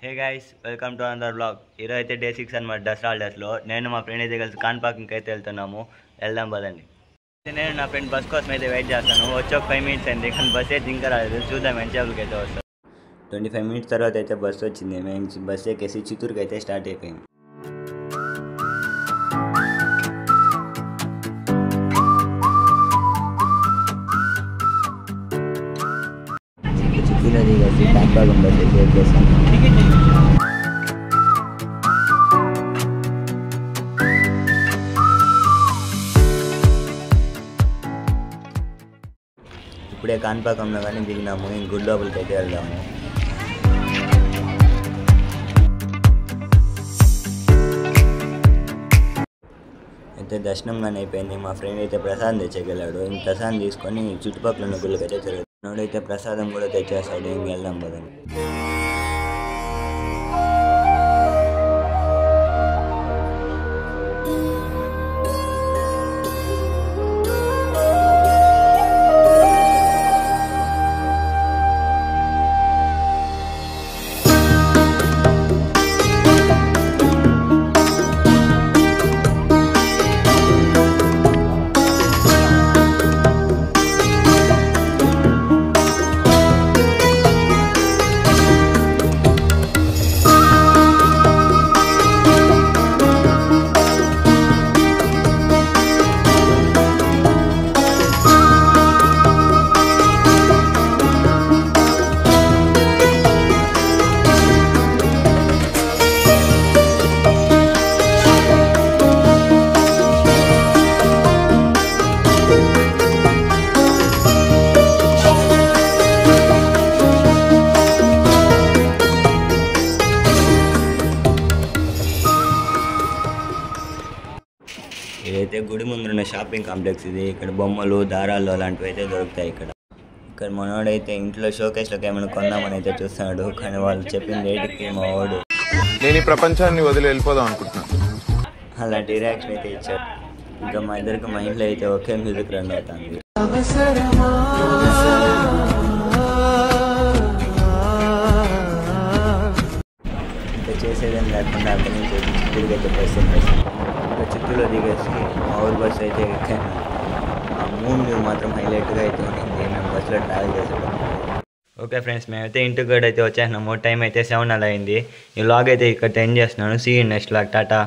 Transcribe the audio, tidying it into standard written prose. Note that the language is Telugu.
Hey guys, welcome to another blog. ఈరోజు అయితే డే 6 అనమాట, దసరా హాలిడేస్లో. నేను మా ఫ్రెండ్ అయితే కలిసి కాణిపాకంకి అయితే వెళ్తున్నాము. వెళ్దాం పదండి. నేను నా ఫ్రెండ్ బస్ కోసం అయితే వెయిట్ చేస్తాను. వచ్చి ఒక 5 minutes అయింది, కానీ బస్ అయితే ఇంకా రాలేదు. చూద్దాం ఎంతసేపులకి అయితే వస్తాం. 25 minutes తర్వాత అయితే బస్సు వచ్చింది. మేము బస్ ఎక్కేసి చిత్తూరుకి అయితే స్టార్ట్ అయిపోయింది. చిత్తూరు దిగేసి కాణిపాకం బస్ అయితే ఎక్కేసాం. ఇప్పుడే కాణిపాకంలో కానీ దిగినాము. ఇంక గుడి లోపలికి అయితే వెళ్దాము. అయితే దర్శనం కానీ అయిపోయింది. మా ఫ్రెండ్ అయితే ప్రసాదం తెచ్చేకెళ్ళాడు. ఇంక ప్రసాదం తీసుకొని చుట్టుపక్కల ఉన్న గుళ్ళకి అయితే తిరుగుతాడు. నోడైతే ప్రసాదం కూడా తెచ్చేస్తాడు. ఇంక వెళ్దాం కదండి. ఇదైతే గుడి ముందున్న షాపింగ్ కాంప్లెక్స్. ఇది ఇక్కడ బొమ్మలు, దారాలు అలాంటివి అయితే దొరుకుతాయి. ఇక్కడ మనోడైతే ఇంట్లో షోకేస్లోకి ఏమైనా కొందామని అయితే చూస్తున్నాడు. కానీ వాళ్ళు చెప్పిన రేటుకి మా వాడు నేను ఈ ప్రపంచాన్ని వదిలి వెళ్ళిపోదాం అనుకుంటున్నాను. అలాంటి రియాక్షన్ అయితే ఇచ్చాడు. ఇంకా మా ఇద్దరికి మా ఇంట్లో అయితే ఒకే మ్యూజిక్ రన్ అవుతుంది. ఇంకా చేసేదేం లేకుండా అక్కడి నుంచి చిత్తూరుకి అయితే బస్సు ఎక్కేసి ఇంకా చిత్తూరులో దిగేసి మా ఊరు బస్సు అయితే ఎక్కాను. ఆ మూన్ వ్యూ మాత్రం హైలైట్గా అయితే ఉంటుంది మేము బస్సులో ట్రావెల్ చేసేటప్పుడు. ఓకే ఫ్రెండ్స్, మేమైతే ఇంటికి కూడా అయితే వచ్చేసినాము. టైం అయితే 7 అలా అయింది. ఈ వ్లాగ్ అయితే ఇక్కడ ఎండ్ చేస్తున్నాను. See you next vlog. Tata.